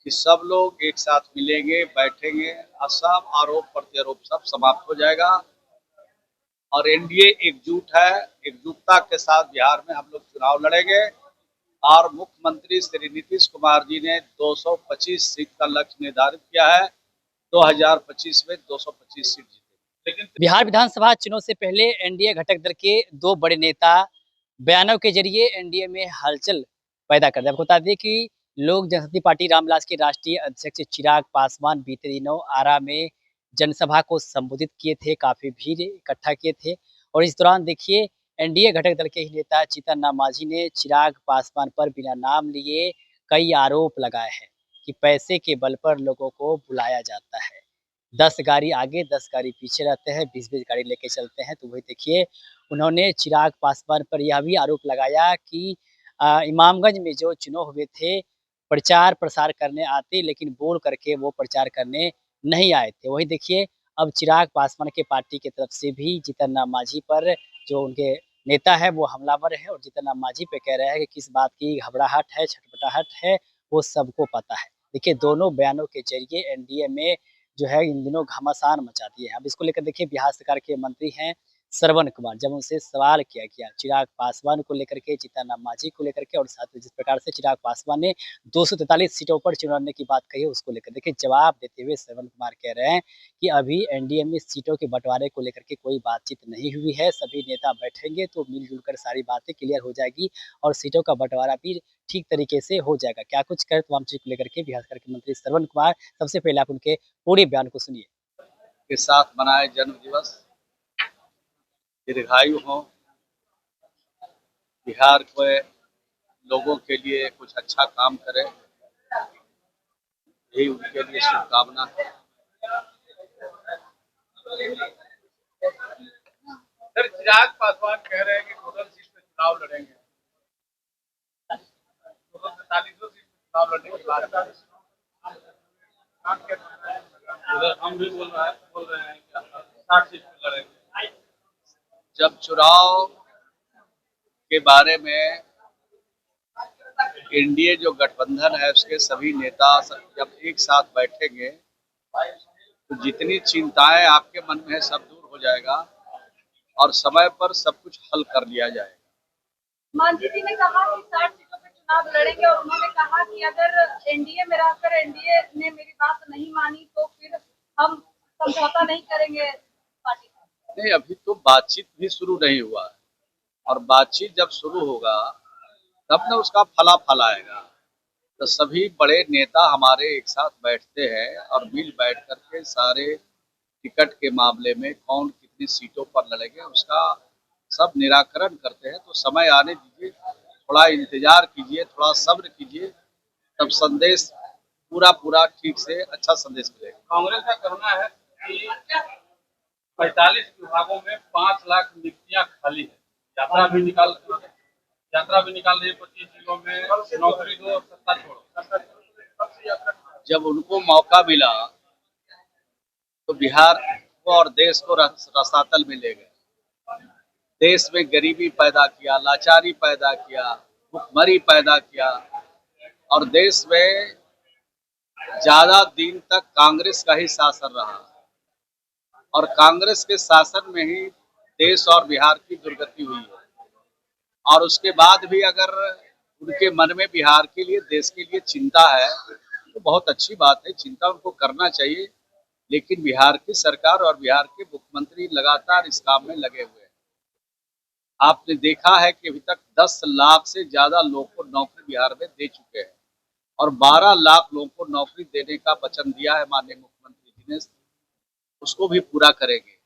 कि सब लोग एक साथ मिलेंगे, बैठेंगे और सब आरोप प्रत्यारोप सब समाप्त हो जाएगा और एनडीए एकजुट है। एकजुटता के साथ बिहार में हम लोग चुनाव लड़ेंगे और मुख्यमंत्री श्री नीतीश कुमार जी ने 225 सीट का लक्ष्य निर्धारित किया है। 2025 में 225 सीट जीतेंगे। लेकिन बिहार विधानसभा चुनाव से पहले एनडीए घटक दल के दो बड़े नेता बयानों के जरिए एनडीए में हलचल पैदा कर दिया। आपको बता दें कि लोक जनशक्ति पार्टी रामविलास के राष्ट्रीय अध्यक्ष चिराग पासवान बीते दिनों आरा में जनसभा को संबोधित किए थे, काफी भीड़ इकट्ठा किए थे। और इस दौरान देखिए एनडीए घटक दल के ही नेता जीतन राम मांझी ने चिराग पासवान पर बिना नाम लिए कई आरोप लगाए हैं कि पैसे के बल पर लोगों को बुलाया जाता है। 10 गाड़ी आगे 10 गाड़ी पीछे रहते हैं, 20-20 गाड़ी लेके चलते हैं। तो वही देखिए उन्होंने चिराग पासवान पर यह भी आरोप लगाया कि इमामगंज में जो चुनाव हुए थे, प्रचार प्रसार करने आते लेकिन बोल करके वो प्रचार करने नहीं आए थे। वही देखिए अब चिराग पासवान के पार्टी की तरफ से भी जीतन राम मांझी पर जो उनके नेता है वो हमलावर है और जीतन राम मांझी पे कह रहे हैं कि किस बात की घबराहट है, छटपटाहट है, वो सबको पता है। देखिए दोनों बयानों के जरिए एनडीए में जो है इन दिनों घमासान मचा दिए हैं। अब इसको लेकर देखिए बिहार सरकार के मंत्री हैं श्रवण कुमार, जब उनसे सवाल किया गया चिराग पासवान को लेकर के, जीतन राम मांझी को लेकर के और साथ में जिस प्रकार से चिराग पासवान ने 243 सीटों पर चुनाव लड़ने की बात कही उसको लेकर देखिए जवाब देते हुए श्रवण कुमार कह रहे हैं कि अभी एनडीए में सीटों के बंटवारे को लेकर के कोई बातचीत नहीं हुई है। सभी नेता बैठेंगे तो मिलजुल कर सारी बातें क्लियर हो जाएगी और सीटों का बंटवारा भी ठीक तरीके से हो जाएगा। क्या कुछ कर तमाम चीज को लेकर के बिहार सरकार के मंत्री श्रवण कुमार, सबसे पहले आप उनके पूरे बयान को सुनिए। के साथ मनाए जन्म दिवस, दीर्घायु हो, बिहार के लोगों के लिए कुछ अच्छा काम करे, यही उनके लिए शुभकामना है। सर, चिराग पासवान कह रहे हैं कि टोटल सीट पे चुनाव लड़ेंगे, टोटल 45 सीट पे चुनाव लड़ने की बात है। उधर हम भी बोल रहे हैं कि 60 सीट पे लड़ेंगे। जब चुनाव के बारे में एनडीए जो गठबंधन है उसके सभी नेता जब एक साथ बैठेंगे तो जितनी चिंताएं आपके मन में है सब दूर हो जाएगा और समय पर सब कुछ हल कर लिया जाएगा। मांझी जी ने कहा कि 60 सीटों पर चुनाव लड़ेंगे और उन्होंने कहा कि अगर एनडीए में रहकर एनडीए ने मेरी बात नहीं मानी तो फिर हम समझौता नहीं करेंगे पार्टी का। नहीं, अभी तो बातचीत भी शुरू नहीं हुआ है और बातचीत जब शुरू होगा तब न उसका फलाफल आएगा। तो सभी बड़े नेता हमारे एक साथ बैठते हैं और मिल बैठ करके सारे टिकट के मामले में कौन कितनी सीटों पर लड़ेंगे उसका सब निराकरण करते हैं। तो समय आने दीजिए, थोड़ा इंतजार कीजिए, थोड़ा सब्र कीजिए, तब संदेश पूरा पूरा ठीक से अच्छा संदेश मिलेगा। कांग्रेस का कहना है कि 45 विभागों में 5 लाख नियुक्तियां खाली है, यात्रा भी निकाल रही है 25 जिलों में, नौकरी दो सत्ता छोड़ो। जब उनको मौका मिला तो बिहार को और देश को रसातल में ले गए। देश में गरीबी पैदा किया, लाचारी पैदा किया, भुखमरी पैदा किया और देश में ज्यादा दिन तक कांग्रेस का ही शासन रहा और कांग्रेस के शासन में ही देश और बिहार की दुर्गति हुई है। और उसके बाद भी अगर उनके मन में बिहार के लिए, देश के लिए चिंता है तो बहुत अच्छी बात है, चिंता उनको करना चाहिए। लेकिन बिहार की सरकार और बिहार के मुख्यमंत्री लगातार इस काम में लगे हुए हैं। आपने देखा है कि अभी तक 10 लाख से ज्यादा लोगों को नौकरी बिहार में दे चुके हैं और 12 लाख लोगों को नौकरी देने का वचन दिया है माननीय मुख्यमंत्री जी ने, उसको भी पूरा करेंगे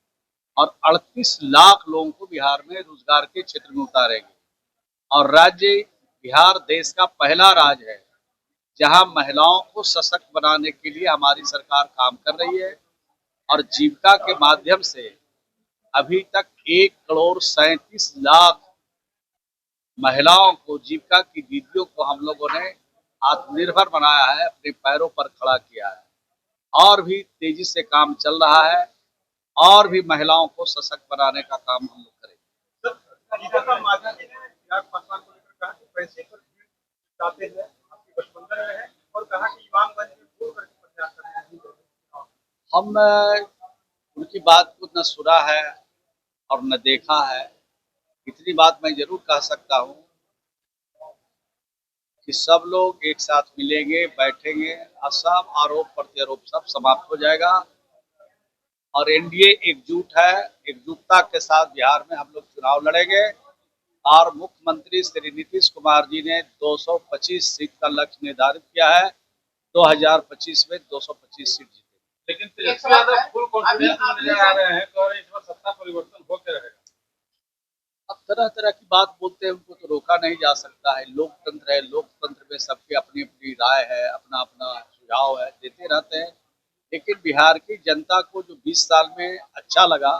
और 38 लाख लोगों को बिहार में रोजगार के क्षेत्र में उतारेंगे। और राज्य बिहार देश का पहला राज्य है जहां महिलाओं को सशक्त बनाने के लिए हमारी सरकार काम कर रही है और जीविका के माध्यम से अभी तक 1,37,00,000 महिलाओं को, जीविका की दीदियों को हम लोगों ने आत्मनिर्भर बनाया है, अपने पैरों पर खड़ा किया है। और भी तेजी से काम चल रहा है और भी महिलाओं को सशक्त बनाने का काम हम लोग करेंगे। पैसे पर जाते हैं, आपके गठबंधन में है और कहा कि इमामगंज हम उनकी बात को न सुना है और न देखा है। इतनी बात मैं जरूर कह सकता हूँ कि सब लोग एक साथ मिलेंगे, बैठेंगे और सब आरोप प्रत्यारोप सब समाप्त हो जाएगा और एनडीए एकजुट है। एकजुटता के साथ बिहार में हम लोग चुनाव लड़ेंगे और मुख्यमंत्री श्री नीतीश कुमार जी ने 225 सीट का लक्ष्य निर्धारित किया है। 2025 में 225 सीट जीतेंगे। लेकिन तेजस्वी यादव फुल कॉन्फिडेंस में नजर आ रहे हैं, कह रहे हैं इस बार सत्ता परिवर्तन होकर रहेगा। अब तरह तरह की बात बोलते हैं, उनको तो रोका नहीं जा सकता है। लोकतंत्र है, लोकतंत्र में सबकी अपनी अपनी राय है, अपना अपना सुझाव है, देते रहते हैं। लेकिन बिहार की जनता को जो 20 साल में अच्छा लगा,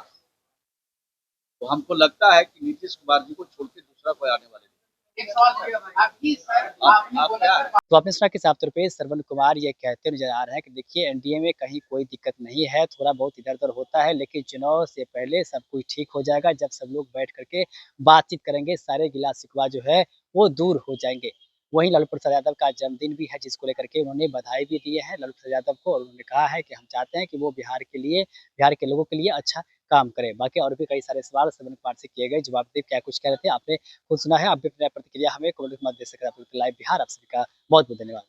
तो हमको लगता है कि नीतीश कुमार जी को छोड़ के दूसरा कोई आने वाले नहीं। एक सवाल ये आपकी सर आप क्या है? तो आपने सुना कि साफ तौर पे श्रवण कुमार ये कहते नजर आ रहे हैं कि देखिए एनडीए में कहीं कोई दिक्कत नहीं है, थोड़ा बहुत इधर उधर होता है लेकिन चुनाव से पहले सब कुछ ठीक हो जाएगा। जब सब लोग बैठ करके बातचीत करेंगे, सारे गिला शिकवा जो है वो दूर हो जाएंगे। वहीं लालू प्रसाद यादव का जन्मदिन भी है, जिसको लेकर के उन्होंने बधाई भी दी है लालू प्रसाद यादव को, और उन्होंने कहा है कि हम चाहते हैं कि वो बिहार के लिए, बिहार के लोगों के लिए अच्छा काम करे। बाकी और भी कई सारे सवाल श्रवण कुमार से किए गए, जवाब देव क्या कुछ कह रहे थे आपने खुद सुना है। आप भी अपनी प्रतिक्रिया हमें कमेंट में मत दे सकते। लाइव बिहार आप सभी का बहुत बहुत धन्यवाद।